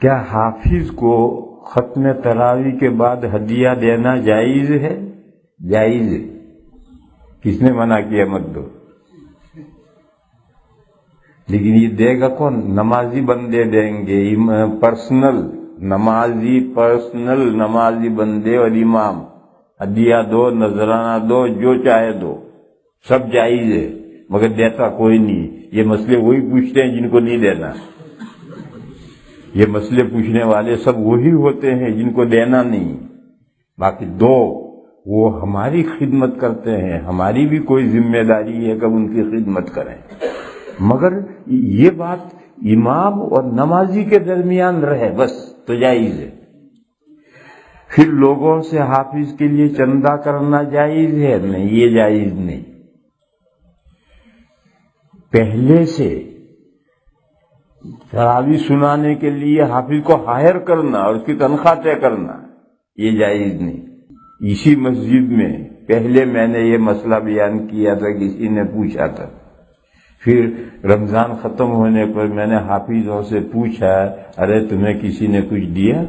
क्या हाफिज को खत्म तरावी के बाद हदिया देना जायज है? जायज है। किसने मना किया मत दो? लेकिन ये देगा कौन? नमाजी बंदे देंगे, पर्सनल नमाजी बंदे और इमाम। हदिया दो, नजराना दो, जो चाहे दो, सब जायज है, मगर देता कोई नहीं। ये मसले वही पूछते हैं जिनको नहीं देना। ये मसले पूछने वाले सब वही होते हैं जिनको देना नहीं। बाकी दो, वो हमारी खिदमत करते हैं, हमारी भी कोई जिम्मेदारी है कि उनकी खिदमत करें। मगर ये बात इमाम और नमाजी के दरमियान रहे बस, तो जायज है। फिर लोगों से हाफिज के लिए चंदा करना जायज है? नहीं, ये जायज नहीं। पहले से तरावी सुनाने के लिए हाफिज को हायर करना और उसकी तनख्वाह तय करना, ये जायज नहीं। इसी मस्जिद में पहले मैंने ये मसला बयान किया था, किसी ने पूछा था। फिर रमजान खत्म होने पर मैंने हाफिजों से पूछा, अरे तुम्हें किसी ने कुछ दिया?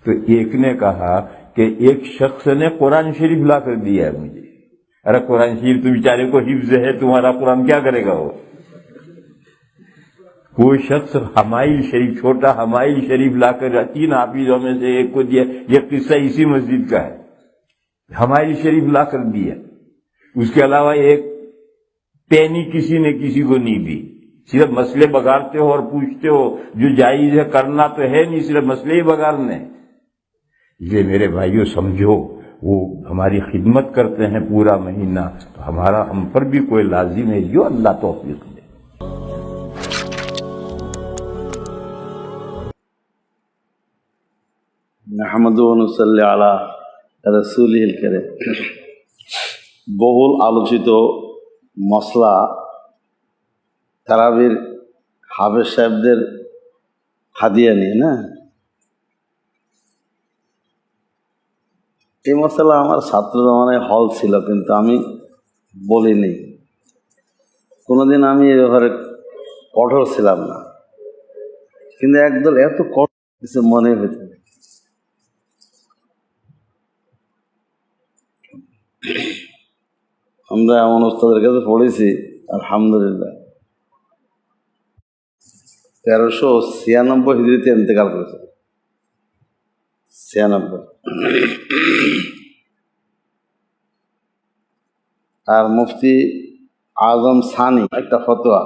तो एक ने कहा कि एक शख्स ने कुरान शरीफ ला कर दिया है मुझे। अरे कुरान शरीफ तो बेचारे को हिफ्ज है, तुम्हारा कुरान क्या करेगा वो? कोई शख्स हमाइल शरीफ, छोटा हमाइल शरीफ लाकर 3 हाफिजों में से एक को दिया। यह किस्सा इसी मस्जिद का है। हमाइल शरीफ लाकर दिया, उसके अलावा एक पेनी किसी ने किसी को नहीं दी। सिर्फ मसले बगाड़ते हो और पूछते हो, जो जायज है करना तो है नहीं, सिर्फ मसले ही बगाड़ने। इसलिए मेरे भाइयों समझो, वो हमारी खिदमत करते हैं पूरा महीना, तो हम पर भी कोई लाजिम है, जो अल्लाह तौफीक दे। नहमदुहु व नुसल्ली अला रसूलिहिल करीम। বহুল আলোচিত মসলা তারাবির হাফেজ সাহেবদের হাদিয়া নিয়ে না। এই মশলা আমার ছাত্র জমানায় হল ছিল, কিন্তু আমি বলিনি কোনোদিন। আমি এ ব্যাপারে কঠোর ছিলাম না, কিন্তু একদল এত কঠোর কিছু মনে হয়েছে। আমরা এমন ওস্তাদের কাছে পড়েছি, আলহামদুলিল্লাহ 1396 হিজরিতে ইন্তেকাল করেছে। 96। और मुफ्ती आजम सानी एक फतवा,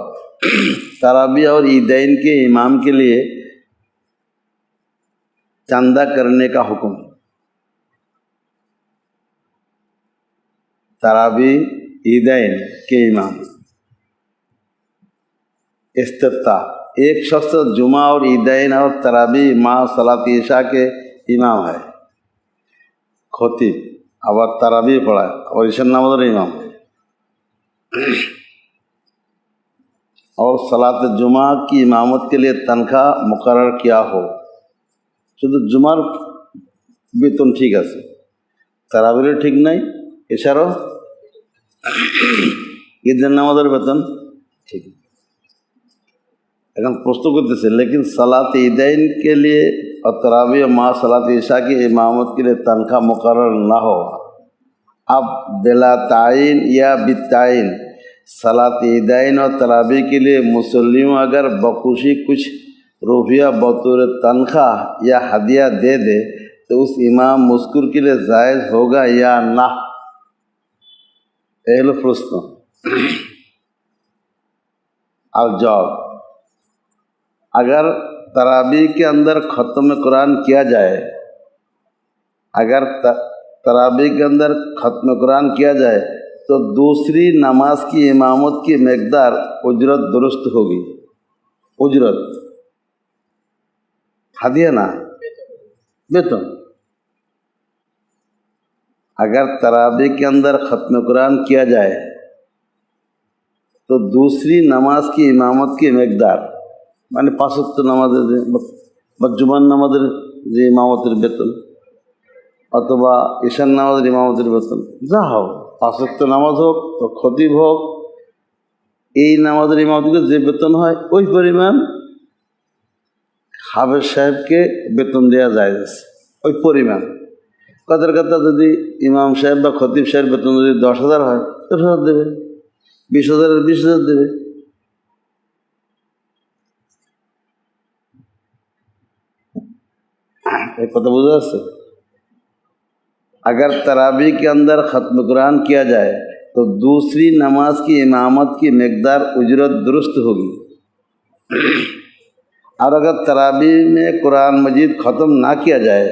तरावी और ईदैन के इमाम के लिए चंदा करने का हुक्म। तरावी ईदैन के इमाम इस्तिफ्ता, एक शख्स जुमा और ईदैन और तरावी माह सलात ईशा के इमाम है, खतीब, अब तरावी पढ़ा और ईशा नमाज़ इमाम और सलात जुमा की इमामत के लिए तनख्वाह मुकर्रर किया हो। शुद्ध जुमार बेतन ठीक है, तरावीर ठीक नहीं, इशारो ईদের নামাজের বেতন ঠিক। এখন প্রশ্ন করতেছে, लेकिन सलात ईदैन के लिए और तरावी माह सलात ईशा की इमामत के लिए तनख्वाह मुकर्रर ना हो, अब बिला ताइन या बिताइन सलात ईदैन और तरावी के लिए मुसल्लियों अगर बखुशी कुछ रुपया बतौर तनख्वाह या हदिया दे दे तो उस इमाम मुस्कुर के लिए जायज़ होगा या ना? एलो प्रश्न। अब जवाब, अगर तरावी के अंदर ख़त्म कुरान किया जाए, अगर तरावी के अंदर ख़त्म कुरान किया जाए तो दूसरी नमाज की इमामत की मकदार उजरत दुरुस्त होगी। उजरत हदिया ना, बेतन। अगर तरावी के अंदर ख़त्म कुरान किया जाए तो दूसरी नमाज की इमामत की मकदार, माने 5 वक्त नमाजेर বা জুমার নামাজের যে ইমামতের বেতন অথবা ঈশান নামাজের ইমামতের বেতন যা হোক, 5 ওয়াক্ত নামাজ হোক তো খতিব হোক, এই নামাজের ইমামতকে যে বেতন হয় ওই পরিমাণ হাফেজ সাহেবকে বেতন দেওয়া যায় ওই পরিমাণ। কথার কথা যদি ইমাম সাহেব বা খতিব সাহেব বেতন যদি 10,000 হয় 10,000 দেবে, 20,000-এর 20,000 দেবে। एक पता बुझा है। अगर तरावी के अंदर ख़त्म कुरान किया जाए तो दूसरी नमाज की इमामत की मकदार उजरत दुरुस्त होगी, और अगर तरावी में कुरान मजीद ख़त्म ना किया जाए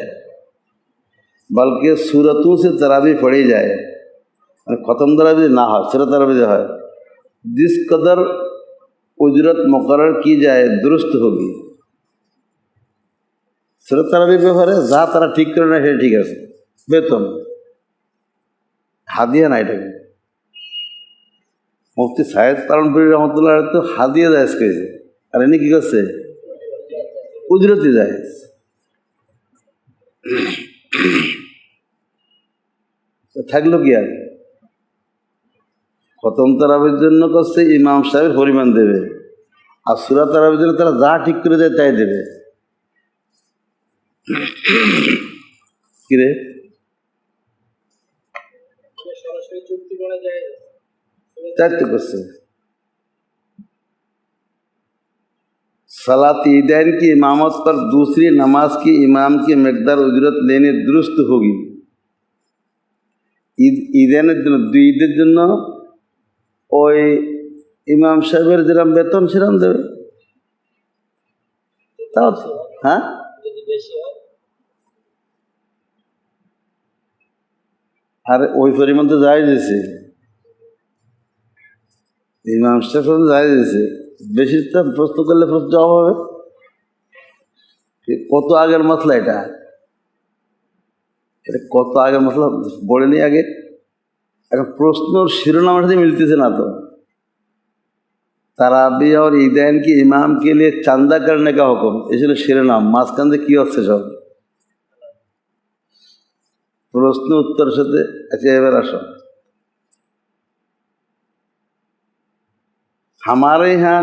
बल्कि सूरतों से तरावी पढ़ी जाए, ख़त्म तरावी ना हो, सूरत तरावी जो है जिस कदर उजरत मुकर्रर की जाए दुरुस्त होगी। सूरत तरावी ব্যাপারে যা তারা ঠিক করে না সেটা ঠিক আছে, বেতন হাদিয়া না। এটাকে মুফতি সাইয়েদ পালনপুরি রহমতুল্লাহ তো হাদিয়া জায়েজ করেছে, আর এনে কী করছে? উজরতি জায়েজ। থাকলো কি আর? খতম তারাবির জন্য করছে ইমাম সাহেবের পরিমাণ দেবে, আর সূরা তারাবির জন্য তারা যা ঠিক করে দেয় তাই দেবে। কিরে তাই তো করছে। सलात ईदैन की इमामत पर दूसरी नमाज की इमाम की मकदार उजरत लेने दुरुस्त होगी। ईदैনের জন্য, দুই ঈদের জন্য ওই ইমাম সাহেবের যেরকম বেতন সেরকম দেবে। তাও হ্যাঁ, আর ওই পরিমাণ তো জায়েজ হয়েছে, ইমাম সাহেব জায়েজ হয়েছে। বেশি তো প্রশ্ন করলে প্রশ্ন জবাব হবে। কত আগের মশলা এটা, এটা কত আগের মশলা বলেনি আগে। এখন প্রশ্নর শিরোনামের সাথে মিলতেছে না তো। তারাবি और ईदैन की इमाम के लिए চাঁদা करने का हुक्म, এসে শিরোনাম। মাঝখান দিয়ে কী হচ্ছে সব প্রশ্ন উত্তরের সাথে। আচ্ছা এবার আসো, हमारे यहाँ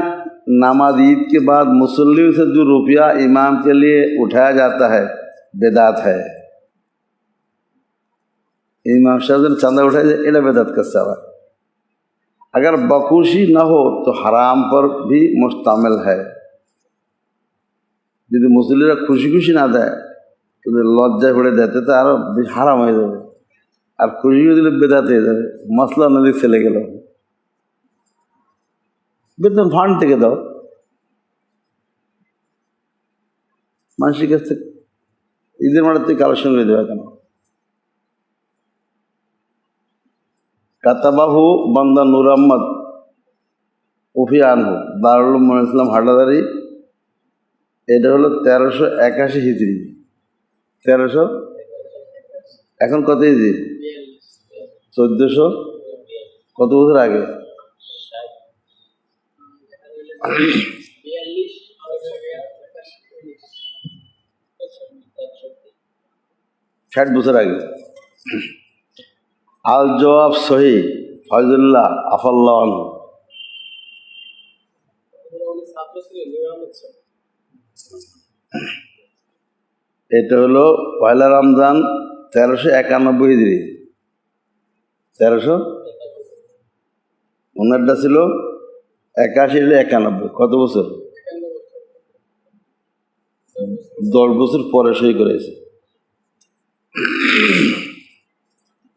नमाज ईद के बाद मुसल्ली से जो रुपया इमाम के लिए उठाया जाता है बेदात है। इमाम साहब ने चंदा उठाया जाए, ये बेदात का सवाल। अगर बखुशी न हो तो हराम पर भी मुश्तमिल है। यदि मुसल्लीरा खुशी खुशी ना देय तो लज्जाয় पड़े देते तो आरो हाराम हो जाए, और खुशी दिले बेदात हो जाए। मसला नदी चले गেল, বেতন ফান্ড থেকে দাও। মানুষের কাছে ঈদের মাঠের থেকে কালেকশন করে দেবে কেন? কাতাবাহু বান্দা নূর আহমদ উফি আনহু দারুল উলুম ইসলাম হাটাদারি। এটা হলো 1381 হিজরি। 1300 এখন কত হিজরি? 1400 কত বছর আগে? 60 বছর আগে। আল জওয়াব সহি ফয়জুল্লাহ আফাল্লাহ আনহু। এটা হলো পয়লা রমজান 1391 হিজরি। 1300 ওনারটা ছিল 81-91। কত বছর? 10 বছর পরে সই করেছে।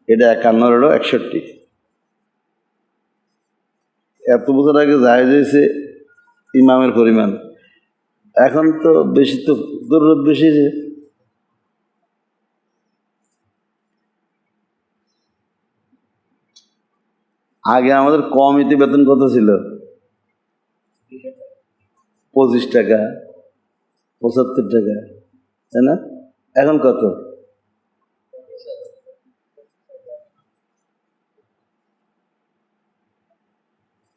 এটা 51 হলো 61। এত বছর আগে জায়েজ হয়েছে ইমামের পরিমাণ। এখন তো বেশি, তো জরুরত বেশি। যে আগে আমাদের কমিটি বেতন কত ছিল? 25 টাকা, 75 টাকা, তাই না? এখন কত?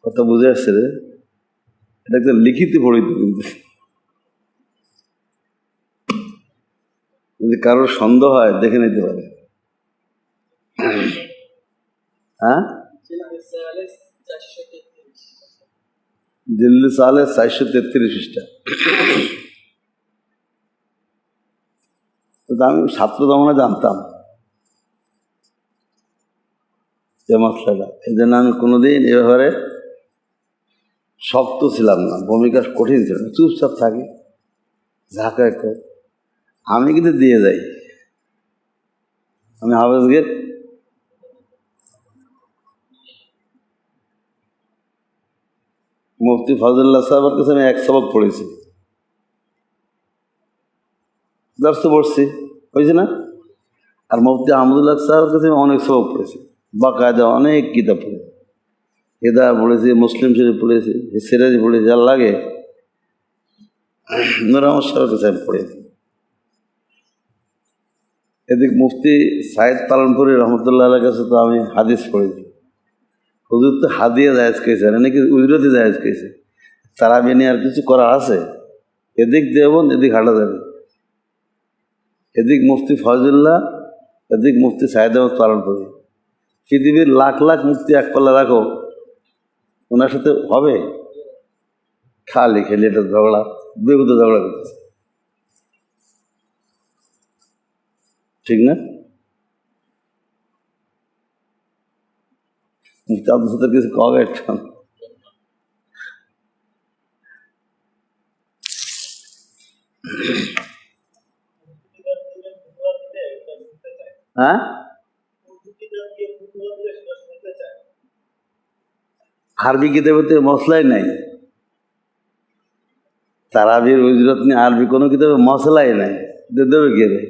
কথা বুঝে আসছে রে? এটা একটা লিখিত পড়িত, কিন্তু যদি কারোর সন্দেহ হয় দেখে নিতে পারে। হ্যাঁ, দিল্লি সালে 433 পৃষ্ঠা। কিন্তু আমি ছাত্র দমনে জানতাম যে মশলাটা, এই জন্য আমি কোনোদিন এ ব্যাপারে শক্ত ছিলাম না, ভূমিকা কঠিন ছিল না, চুপচাপ থাকি, ঝাঁকা করে। আমি কিন্তু দিয়ে যাই। আমি হাফেজকে মুফতি ফজলুল্লাহ সাহেবের কাছে আমি এক সবক পড়েছি, দর্শ পড়ছি, হয়েছে না? আর মুফতি আহমদুল্লাহ সাহেবের কাছে আমি অনেক সবক পড়েছি, বাকায়দা অনেক কিতাব পড়েছি, হেদায়া পড়েছি, মুসলিম শরীফ পড়েছি, সিরাজ পড়েছি, আর লাগে নূর আহমদ সাহেবের কাছে আমি পড়েছি। এদিক মুফতি সাইদ পালনপুরি রহমতুল্লাহ কাছে তো আমি হাদিস পড়েছি। হুজুর তো হাদিয়া জায়েজ করেছে, নাকি উজরতি জায়েজ করেছে, তারা বিনে আর কিছু করার আছে? এদিক দেবন, এদিক হাঁটা যাবে, এদিক মুফতি ফয়জুল্লাহ, এদিক মুফতি সাইদ আহমদ পালনপুরি। পৃথিবীর লাখ লাখ মুফতি এক পাল্লা রাখো, ওনার সাথে হবে? খালি খেলি এটা ঝগড়া, বেগুতো ঝগড়া করতেছে, ঠিক না? মুফতি আব্দুল সাত্তার কিছু কবে একটা, হ্যাঁ আরবি কিতাবে মশলাই নাই, তারাবির উজরত নিয়ে আরবি কোনো কিতাবে মশলাই নাই, দেবে কে দেয়?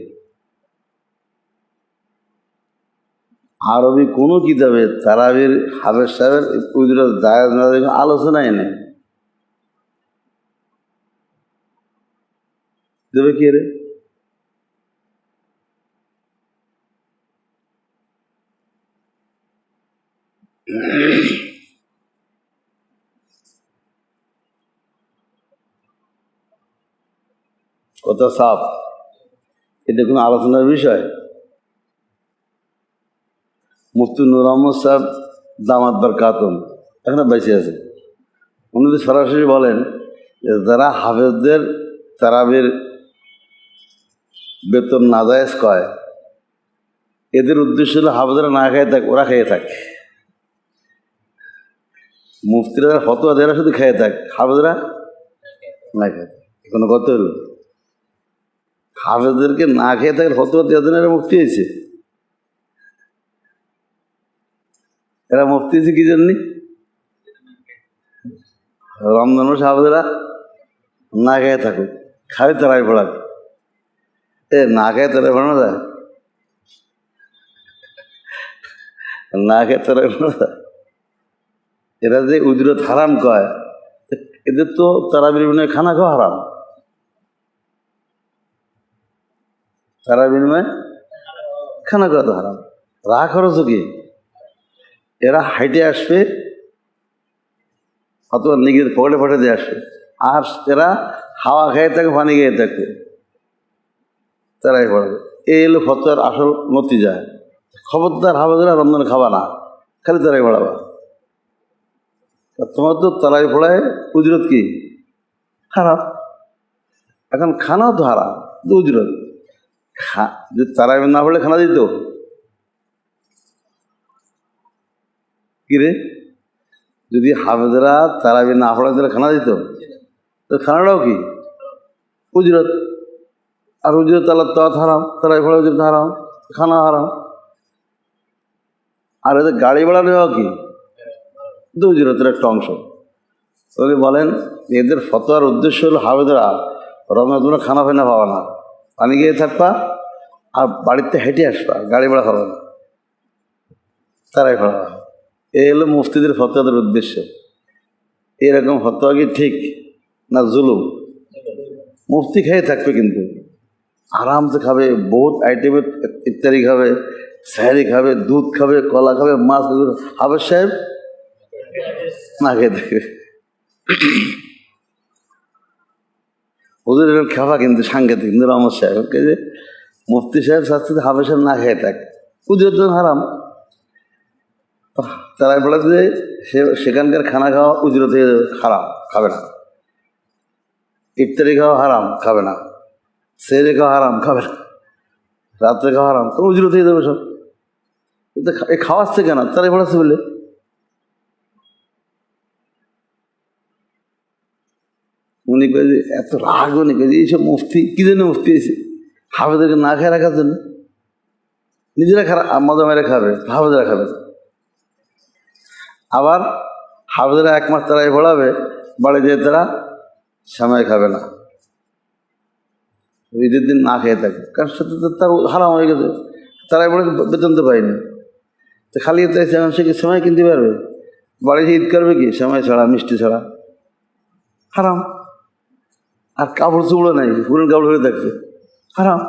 আরবি কোনো কিতাবে তারাবির হাফেজ সাহেবের উজরত জায়েজ না জায়েজ আলোচনাই নেই, দেবে কে রে? কথা সাফ, এটা কোনো আলোচনার বিষয়? মুফতি নূর আহমদ সাহেব দামাত বরকাতুম এখানে বেঁচে আছে, উনি তো সরাসরি বলেন যে যারা হাফেজদের তারাবির বেতন নাজায়েজ কয়, এদের উদ্দেশ্য হলো হাফেজরা না খেয়ে থাক, ওরা খেয়ে থাকে। মুফতিরা ফতোয়া দেরা শুধু খেয়ে থাক, হাফেজরা না খেয়ে থাকে। কোনো কত হলো হাফেজদেরকে না খেয়ে থাকে ফতোয়া দেওয়ার জন্য এরা মুফতি হয়েছে। এরা মুফতি হয়েছে কি জন্যে? রমজান মাসে হাফেজরা না খেয়ে থাকুক, খাবে তারাই পড়াক। না খেয়ে তারাই পড়ানো যায়? না খেয়ে তারাই পড়ানো যায়? এরা যে উজরত হারাম কয়, এদের তো তারাবির বিনিময়ে খানা খাওয়া হারাম, তারাবির বিনিময়ে খানা খাওয়া তো হারাম। রাগ খরচও কি? এরা হাইটে আসবে অথবা নিজের পকেটে পকেটে দিয়ে আসবে, আর এরা হাওয়া খেয়ে থাকবে, পানি খেয়ে থাকবে, তারাই পড়াবে। এই এলো ফতোয়ার আসল নতিজা। খবরদার হাফেজরা রমজান খাবা না, খালি তারাই পড়াবা। তোমার তো তারাই পড়ায় উজরত কি হারাম, এখন খানাও তো হারাম, উজরত যে তারাই না পড়লে খানা দিত কি রে? যদি হাফেজরা তারাবি না পড়ায় তাহলে খানা দিত, তো খানাটাও কি উজরত, আর উজরত আল্লাহ তো হারাম, তারাই পড়া উজরত হারাম, খানা হারাম। আর এদের গাড়ি ভাড়া নেওয়া কি উজরতের একটা অংশ। উনি বলেন এদের ফতোয়ার উদ্দেশ্য হলো হাফেজরা রমজান তোমরা খানা ফানা পাবা না, পানি গিয়ে থাকবা, আর বাড়িতে হেঁটে আসবা, গাড়ি ভাড়া খাবা না, তারাই পড়াবা। এই হলো মুফতিদের ফতোয়াদের উদ্দেশ্য। এরকম ফতোয়া কি ঠিক না জুলুম? মুফতি খেয়ে থাকবে কিন্তু আরামসে খাবে, বহুত আইটেমের ইত্যাদি খাবে, স্যারি খাবে, দুধ খাবে, কলা খাবে, মাছ খাবে। হাফেজ সাহেব না খেয়ে থাকবে। ওদের খাওয়া কিন্তু সাংঘাতিক। নূর আহমদ সাহেবকে যে মুফতি সাহেব সাথে হাফেজ সাহেব না খেয়ে থাকে, উজরত হারাম। তারাই বলে যে সেখানকার খানা খাওয়া উজরত হয়ে হারাম, খাবে না। ইফতারি খাওয়া হারাম, খাবে না। সেহরি খাওয়া হারাম, খাবে না। রাত্রে খাওয়া হারাম, কোনো উজরত হয়ে যাবে সব। কিন্তু এ খাওয়াচ্ছে কেন? তারাই পড়াচ্ছে বলে। উনি কয়ে যে এত রাগ, উনি কয়ে যে এইসব মুফতি কী জন্য মুফতি হয়েছে? হাফেজদেরকে না খেয়ে রাখার জন্য। নিজেরা খারাপ মজা মেরে খাবে, হাফেজরা খাবে। আবার হাফেজরা এক মাস তারাই পড়াবে, বাড়ি যেয়ে তারা সময় খাবে না, ঈদের দিন না খেয়ে থাকে, কারণ সাথে তার হারাম হয়ে গেছে। তারাই পড়ে বেতন তো পায়নি, তো খালি তাই সে কি সময় কিনতে পারবে? বাড়িতে ঈদ করবে কি সময় ছাড়া, মিষ্টি ছাড়া? হারাম। আর কাপড় চুপড়ো নেই, পুরনো কাপড় হয়ে থাকছে, হারাম।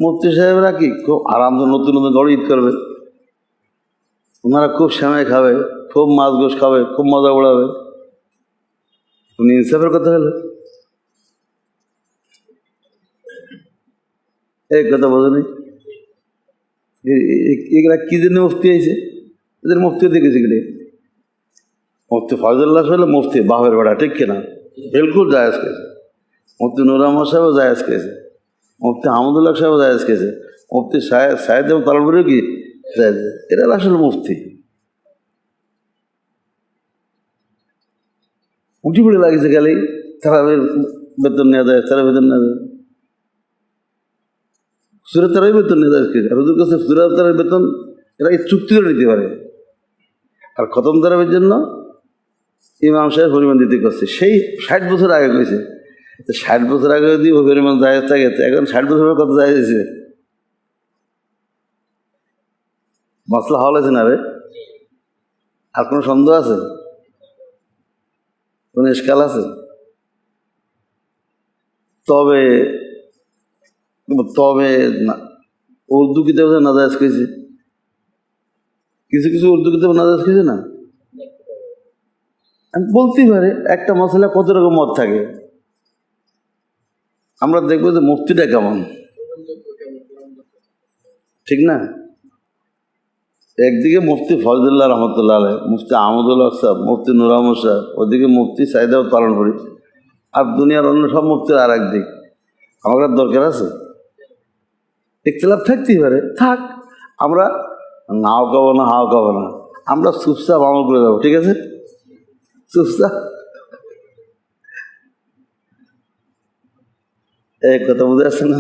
মুফতি সাহেবরা কি খুব আরাম, নতুন নতুন কাপড় ঈদ করবে, ওনারা খুব সময় খাবে, খুব মাছ গোস খাবে, খুব মজা উড়াবে। উনি ইনসাফের কথা হলো? এই কথা বোঝেনি। এগুলা কি জন্য মুফতি হয়েছে? এদের মুফতি দেখেছি কেটে। মুফতি ফয়জুল্লাহ হলো মুফতি বাপের বেড়া, ঠিক কিনা? বিলকুল জায়েজ খেয়েছে। মুফতি নুর রহমান সাহেবও জায়েজ খেয়েছে, মুফতি আহমদুল্লাহ সাহেবও জায়েজ খেয়েছে, মুফতি সাহেদ এবং তালপুরেও কি জায়েজ। এরা আসলে মুফতি। উঠি পড়ে লাগিয়েছে গেলেই তারা বেতন নেওয়া যায়, তারা বেতন নেওয়া যায়। সুরাত তারাই বেতন নিয়ে যায়, আর ওদের কাছে সুরাত তারার বেতন এরা চুক্তি করে নিতে পারে। আর খতম তারাবের জন্য ইমাম সাহেব পরিমাণ দিতে করছে, সেই 60 বছর আগে করেছে। তো 60 বছর আগে যদি ওই পরিমাণ জায়েজ থাকে, এখন 60 বছরের কত জায়েজ হয়েছে? মশলা হল আছে না রে? আর কোনো সন্দেহ আছে? কোনো ইশকাল আছে? তবে তবে না, উর্দু কিতাবে নাজায়েজ করেছে, কিছু কিছু উর্দু কিতাবে নাজায়েজ করেছে না। আমি বলতেই পারে একটা মশলা কত রকম মত থাকে। আমরা দেখবো যে মুফতিটা কেমন, ঠিক না? একদিকে মুফতি ফয়জুল্লাহ রহমতুল্লাহ আলাইহ, মুফতি আহমদুল্লাহ সাহেব, মুফতি নুর আহমদ সাহেব, ওদিকে মুফতি সাইদাউদ পালন করি, আর দুনিয়ার অন্য সব মুফতির আর একদিক। আমার দরকার আছে? ইখতিলাফ থাকতেই পারে, থাক। আমরা নাও খাবো না, হাও খাবো না, আমরা চুপচাপ আমল করে যাবো, ঠিক আছে? চুপচাপ। এই কথা বুঝে আসছে না?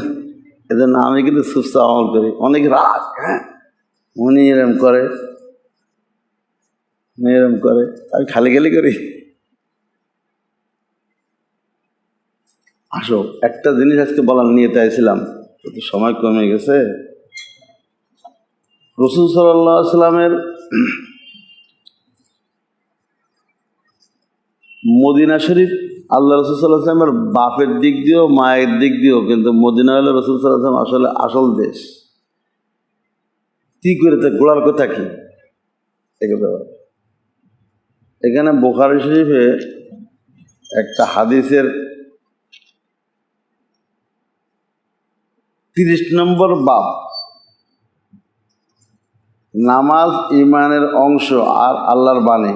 এজন্য আমি কিন্তু চুপচাপ আমল করি। অনেক রাগ, হ্যাঁ, উনি এরম করে, এরম করে, আমি খালি খালি করি। আসো, একটা জিনিস আজকে বলার নিয়ে চাইছিলাম, তো সময় কমে গেছে। রাসূল সাল্লাল্লাহু আলাইহি ওয়াসাল্লামের মদিনা শরীফ, আল্লাহ রাসূল সাল্লাল্লাহু আলাইহি ওয়াসাল্লামের বাপের দিক দিয়েও মায়ের দিক দিয়েও কিন্তু মদিনা হলো রাসূল সাল্লাল্লাহু আলাইহি ওয়াসাল্লাম আসলে আসল দেশ। কি করে তা গোড়ার কথা কি? এখানে বুখারী শরীফে একটা হাদিসের 30 নম্বর বাব, নামাজ ইমানের অংশ আর আল্লাহর বাণী,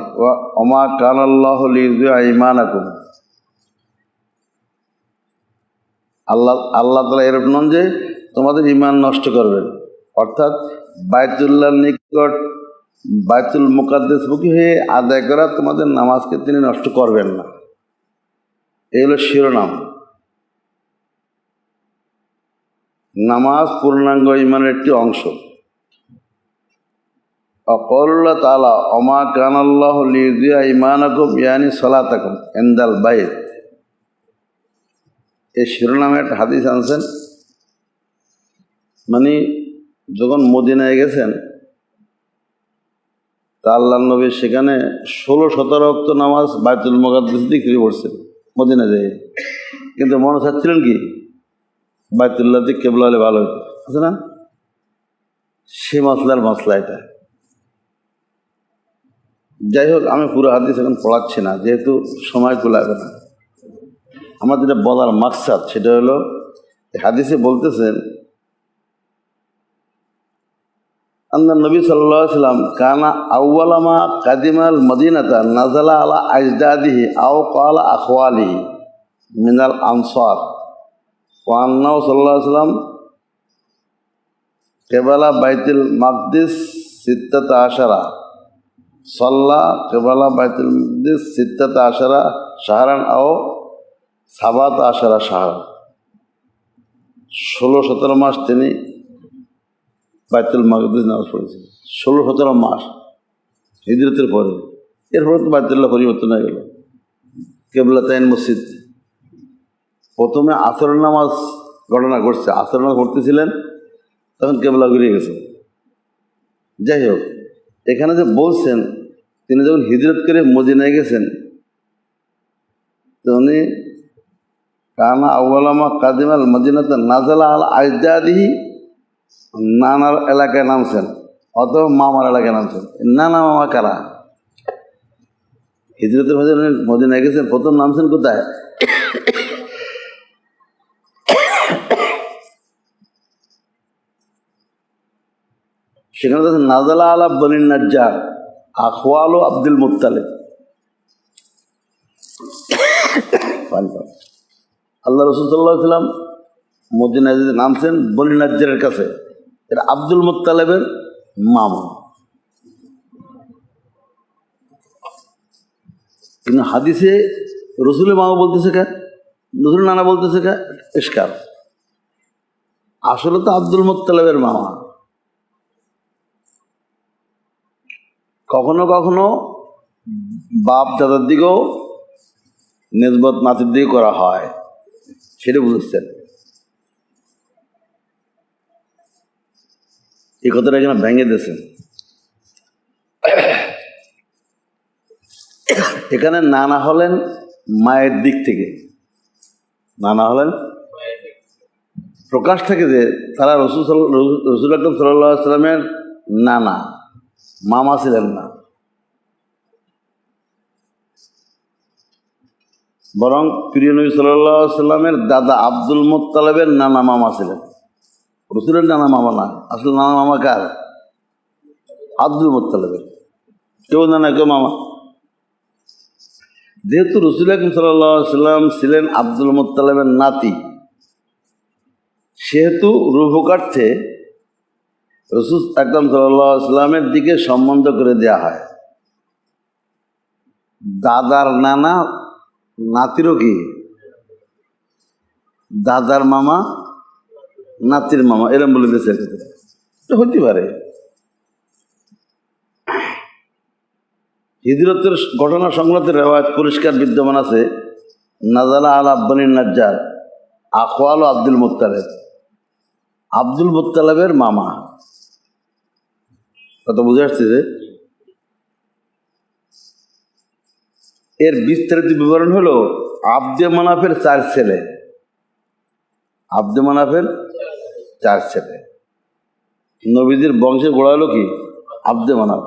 ওমা কানাল্লাহু লিইয়ুযিআ ঈমানাকুম। আল্লাহ তাআলা এরকম নন যে তোমাদের ঈমান নষ্ট করবেন, অর্থাৎ বাইতুল্লাহর নিকট বাইতুল মুকাদ্দাস মুখী হয়ে আদায় করা তোমাদের নামাজকে তিনি নষ্ট করবেন না। এই হলো শিরোনাম। নামাজ পূর্ণাঙ্গ ঈমানের একটি অংশ। অকল্লা তাআলা ওমা কানাল্লাহু লিইয়ুযিআ ঈমানাকুম ইয়ানি সালাতাকুম ইনদাল বাইত। এই শিরোনামে একটা হাদিস আনছেন। মানে যখন মদিনায় গেছেন তা আল্লাহ নবী সেখানে 16-17 ওয়াক্ত নামাজ বাইতুল মুকাদ্দাস দিয়ে ফিরে পড়ছেন মদিনা যেয়ে, কিন্তু মনে চাচ্ছিলেন কি বাইতুল্লাহ দিক কেবলা হলে ভালো হতো, আছে না? সে মশলা এটা। যাই হোক, আমি পুরো হাদিস এখন পড়াচ্ছি না, যেহেতু সময় কুলাবে না। আমার যেটা বলার মাকসাদ সেটা হলো, হাদিসে বলতেছেন আন্না নবী সাল্লাল্লাহু আলাইহি ওয়াসাল্লাম কানা আউওয়ালামা কাদিমাল মদিনাতা নাযালা আলা আজদাদিহি আও ক্বালা আখওয়ালিহি মিনাল আনসার ওয়া আন্নাহু সাল্লাল্লাহু আলাইহি ওয়াসাল্লাম কেবালা বাইতুল মাকদিস সিত্তাত আশারা, সল্লা কেবালা বাইতুল মাকদিস সিত্তাত আশারা শাহরান আও সাবাত আশারা শাহরান, 16-17 মাস তিনি বাইতুল মাকদিস নামাজ পড়েছেন। 16-17 মাস হিজরতের পরে। এরপরে তো বাইতুল্লাহ পরিবর্তন হয়ে গেল, কেবলাতাইন মসজিদ। প্রথমে আসরের নামাজ ঘটনা ঘটছে, আসরের নামাজ পড়তেছিলেন, তখন কেবলা ঘুরে গেছে। যাই হোক, এখানে যে বলছেন তিনি যখন হিজরত করে মদিনায় গেছেন, তো উনি কানা আউয়ালামা কাদিমাল মদিনাতে নাজালা আল আজদাদিহি, নানার এলাকায় নামছেন অথবা মামার এলাকায় নামছেন। নানা মামা কারা? হিজরতের মধ্যে উনি মদিনায় গেছেন, প্রথম নামছেন কোথায়? সেখানে দেখেন নাজালা আলা বনিন নাজ্জার আখওয়ালু আব্দুল মুত্তালিব। আল্লাহ রাসূল সাল্লাল্লাহু আলাইহি ওয়াসাল্লাম মদিনায় নামছেন বনি নাজ্জারের কাছে, এটা আব্দুল মুত্তালিবের মামা। কিন্তু হাদিসে রসুলের মামা বলতেছে কে, রসুল নানা বলতেছে কে? ইশকাল। আসলে তো আব্দুল মুত্তালিবের মামা। কখনো কখনো বাপ দাদার দিকেও নিসবত নাতির দিকে করা হয়, সেটা বুঝছেন। এই কথাটা এখানে ভেঙে দিয়েছেন। এখানে নানা হলেন মায়ের দিক থেকে, নানা হলেন প্রকাশ থেকে যে তারা রসুল আকরাম সাল্লাল্লাহু আলাইহি ওয়াসাল্লামের নানা, মামা ছিলেন না, বরং প্রিয় নবী সাল্লাল্লাহু আলাইহি ওয়াসাল্লামের দাদা আব্দুল মুত্তালিবের নানা মামা ছিলেন, রসুলের নানা মামা না। আসলে নানা মামা কার? আব্দুল মুত্তালিবের। কেউ নানা কেউ মামা। যেহেতু রসুল আকরাম সাল্লাল্লাহু আলাইহি ওয়াসাল্লাম ছিলেন আব্দুল মুত্তালিবের নাতি, সেহেতু রূপকার্থে রসুল আকরাম সাল্লাল্লাহু আলাইহি ওয়াসাল্লামের দিকে সম্বন্ধ করে দেওয়া হয়। দাদার নানা নাতিরও কি? দাদার মামা নাতির মামা, এরম বলে দিয়েছে। এটা হতে পারে। হিজরতের ঘটনা সংক্রান্ত রেওয়ায়াত পরিষ্কার বিদ্যমান আছে, নাজালা আলা বনিন নাজ্জার আখওয়াল আব্দুল মুত্তালিব, আব্দুল মুত্তালিবের মামা। কত বুঝে আসছে যে এর বিস্তারিত বিবরণ হলো আব্দে মানাফের 4 ছেলে, আব্দে মানাফের 4 ছেলে। নবীদের বংশে গোড়া হলো কি? আব্দে মানাফ।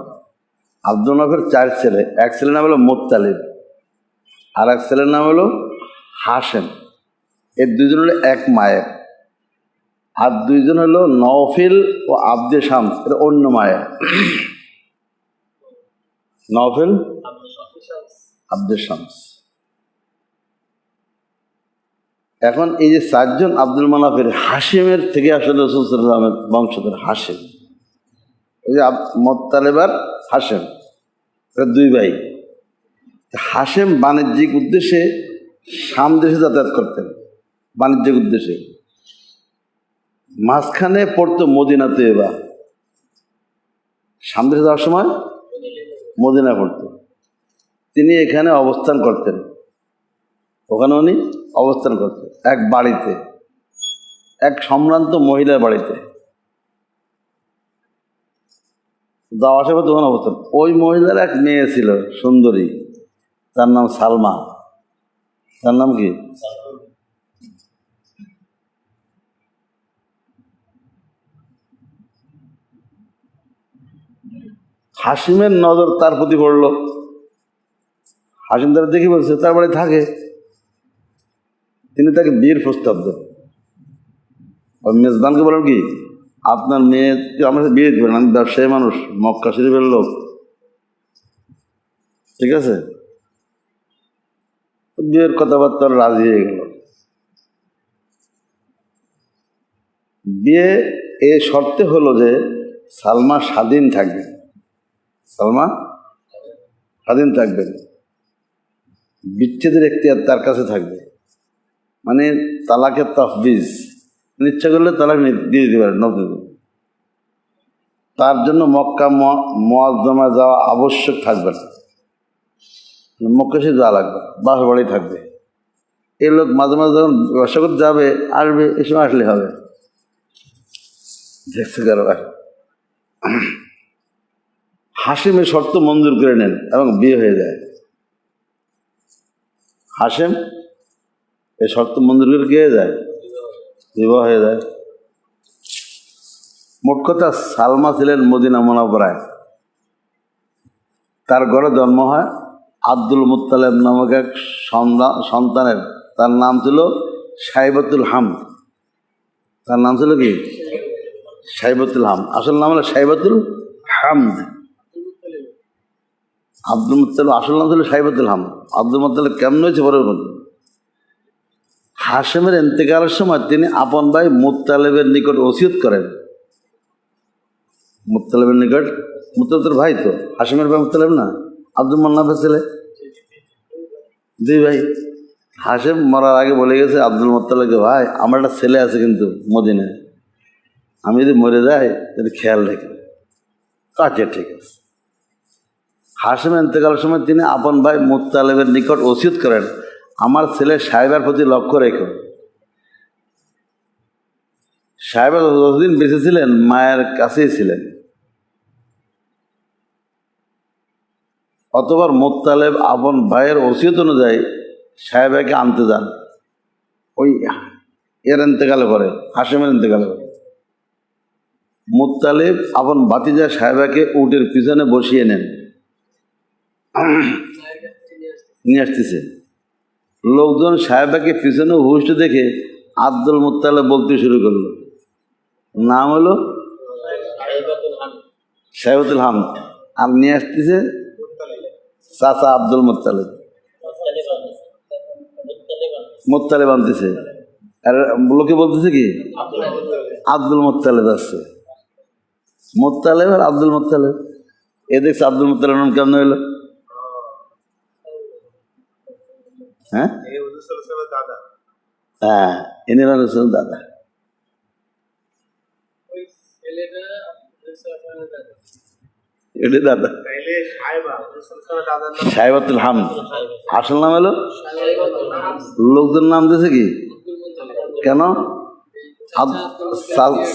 আব্দুল মানাফের 4 ছেলে, এক ছেলের নাম হলো মুত্তালিব, আর এক ছেলের নাম হলো হাশেম। এর 2 জন হলো এক মায়ের, আর 2 জন হলো নওফিল ও আব্দে শামস, এটা অন্য মায়ের। নওফিল আব্দে শামস। এখন এই যে 4 জন আব্দুল মানাফের, হাশিমের থেকে আসলে রাসূল সাল্লাল্লাহু আলাইহি ওয়াসাল্লামের বংশধর হাশিম। এই যে মুত্তালিব আর হাশিম, এটা 2 ভাই। হাশিম বাণিজ্যিক উদ্দেশ্যে শাম দেশে যাতায়াত করতেন, বাণিজ্যিক উদ্দেশ্যে। মাঝখানে পড়তো মদিনাতে, এবার শাম দেশে যাওয়ার সময় মদিনা পড়তো। তিনি এখানে অবস্থান করতেন, ওখানে উনি অবস্থান করতেন এক বাড়িতে, এক সম্ভ্রান্ত মহিলার বাড়িতে। যাওয়া আসা তখন অবস্থান। ওই মহিলার এক মেয়ে ছিল সুন্দরী, তার নাম সালমা। তার নাম কি? হাশিমের নজর তার প্রতি পড়ল। হাশিম তারা দেখে বলছে তার বাড়ি থাকে, তিনি তাকে বিয়ের প্রস্তাব দেন। মেজবানকে বলেন কি, আপনার মেয়েকে আমার সাথে বিয়ে দিবেন, আমি ব্যবসায়ী মানুষ, মক্কা শরীফের লোক, ঠিক আছে? বিয়ের কথাবার্তা রাজি হয়ে গেল। বিয়ে এই শর্তে হলো যে সালমা স্বাধীন থাকবেন, সালমা স্বাধীন থাকবেন, বিচ্ছেদের এখতিয়ার তার কাছে থাকবে, মানে তালাকের তাফবিজ, ইচ্ছা করলে তালাক দিয়ে দিতে পারে নতুন। তার জন্য মক্কা মুআজ্জামা যাওয়া আবশ্যক থাকবে না, মক্কা সে যাওয়া লাগবে, বাস বাড়ি থাকবে। এই লোক মাঝে মাঝে যখন ব্যবসা করতে যাবে আসবে, এই সময় আসলে হবে। দেখতে গেল হাসিমের শর্ত মঞ্জুর করে নেন এবং বিয়ে হয়ে যায়। হাসিম এই শর্ত মঞ্জুর করে কি হয়ে যায়? বিবাহ হয়ে যায়। মোট কথা সালমা ছিলেন মদিনা মুনাওয়ারায়, তার ঘরে জন্ম হয় আব্দুল মুত্তালিব নামক এক সন্তানের। তার নাম ছিল সাইবাতুল হামদ। তার নাম ছিল কি? সাইবাতুল হামদ। আসল নাম হলো সাইবাতুল হামদ। আব্দুল মুত্তালিব আসল নাম ছিল সাইবাতুল হামদ। আব্দুল মুত্তালিব কেমন হয়েছে পরের মধ্যে? হাশেমের ইন্তেকালের সময় তিনি আপন ভাই মুত্তালিবের নিকট ওসিয়ত করেন। মুত্তালিবের নিকট, মুত্তালিবের ভাই তো, হাশেমের ভাই মুত্তালিব না, আব্দুল মান্নাফের ছেলে, দুই ভাই। হাশেম মরার আগে বলে গেছে আব্দুল মুত্তালিবকে, ভাই আমার একটা ছেলে আছে কিন্তু মদিনায়, আমি যদি মরে যাই তাহলে খেয়াল রেখে। আচ্ছা ঠিক আছে। হাশেম ইন্তেকালের সময় তিনি আপন ভাই মুত্তালিবের নিকট ওসিয়ত করেন, আমার ছেলে সাহেবের প্রতি লক্ষ্য রেখো। সাহেব যতদিন বেঁচে ছিলেন মায়ের কাছেই ছিলেন। অতবার মুত্তালিব আপন ভাইয়ের ওসিয়ত অনুযায়ী সাহেবাকে আনতে যান। ওই এর ইন্তেকালে পরে, হাশেমের ইন্তেকালে পরে মুত্তালিব আপন ভাতিজা সাহেবাকে উটের পিছনে বসিয়ে নেন, নিয়ে আসতেছে। লোকজন সাহেবাকে পিছনে হুষ্ট দেখে আব্দুল মুত্তালিব বলতে শুরু করলো, নাম হলো সাইবাতুল হামদ, আর নিয়ে আসতেছে চাচা আব্দুল মুত্তালিব। মুত্তালিব আনতেছে, আর লোকে বলতেছে কি আব্দুল মুত্তালিব আসছে। মুত্তালিব আর আব্দুল মুত্তালিব, এ দেখছে আব্দুল মুত্তালিব নাম কেমন হইল? হ্যাঁ হ্যাঁ, ইনি রসুল দাদা। এটা দাদা সাইবাতুল হামদ, আসল নাম হলো। লোকদের নাম দিয়েছে কি কেন?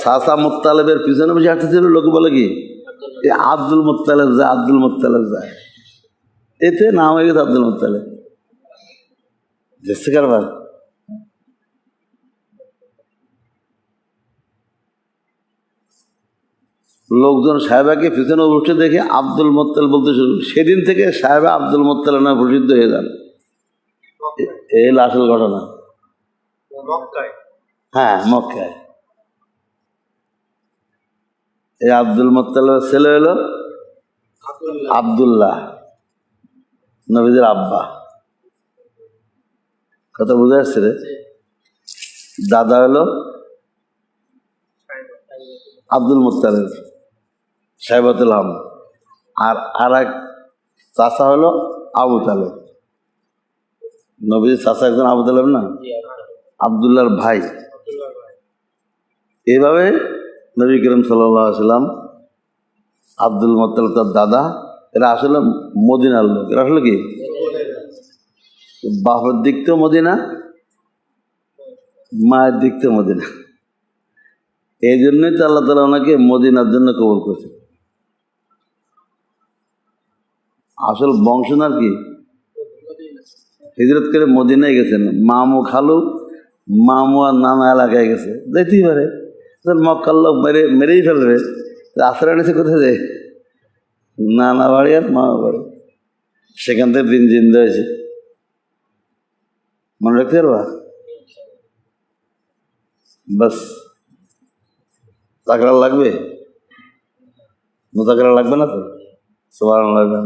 চাচা মুত্তালিবের পিছনে বসে আসতেছিল, লোকে বলে কি আব্দুল মুত্তালিব যায়, আব্দুল মুত্তালিব যায়, এতে নাম হয়ে গেছে আব্দুল মুত্তালিব। দেখছে কারবার। লোকজন সাহেবাকে পিছনে উঠে দেখে আব্দুল মুত্তালিব বলতে শুরু। সেদিন থেকে সাহেবা আব্দুল মুত্তালিব নামে প্রসিদ্ধ হয়ে যান। এই আসল ঘটনা। হ্যাঁ, মক্কায়। এই আব্দুল মুত্তালিবের ছেলে হলো আব্দুল্লাহ, নবীদের আব্বা। কথা বুঝে আসছে রে? দাদা হলো আব্দুল মুত্তালিব, সাইবাতুল হামদ, আর এক চাচা হলো আবু তালেব। নবীর চাচা একজন আবু তালেব না, আবদুল্লাহর ভাই। এইভাবে নবী করিম সাল্লাল্লাহু আলাইহি সাল্লাম, আব্দুল মুত্তালিব তার দাদা, এরা আসলে মদিনার লোক। এরা আসলে কি বাপের দিক তো মদিনা, মায়ের দিক তো মদিনা। এই জন্যই তো আল্লাহ তাআলা ওনাকে মদিনার জন্য কবুল করেছে। আসল বংশনার কি হিজরত করে মদিনায় গেছেন, মামু খালু, মামু আর নানা এলাকায় গেছে, যেতেই পারে। মক্কার লোক মেরেই ফেলবে, আশ্রয় নিয়েছে কোথায় যায়? নানা বাড়ি আর মামা বাড়ি, সেখান থেকে দিন জিন্দা হয়েছে। মনে রাখতে পারবা? বাস তাকরার লাগবে, মোতাকরা লাগবে না তো? সুবহানাল্লাহ।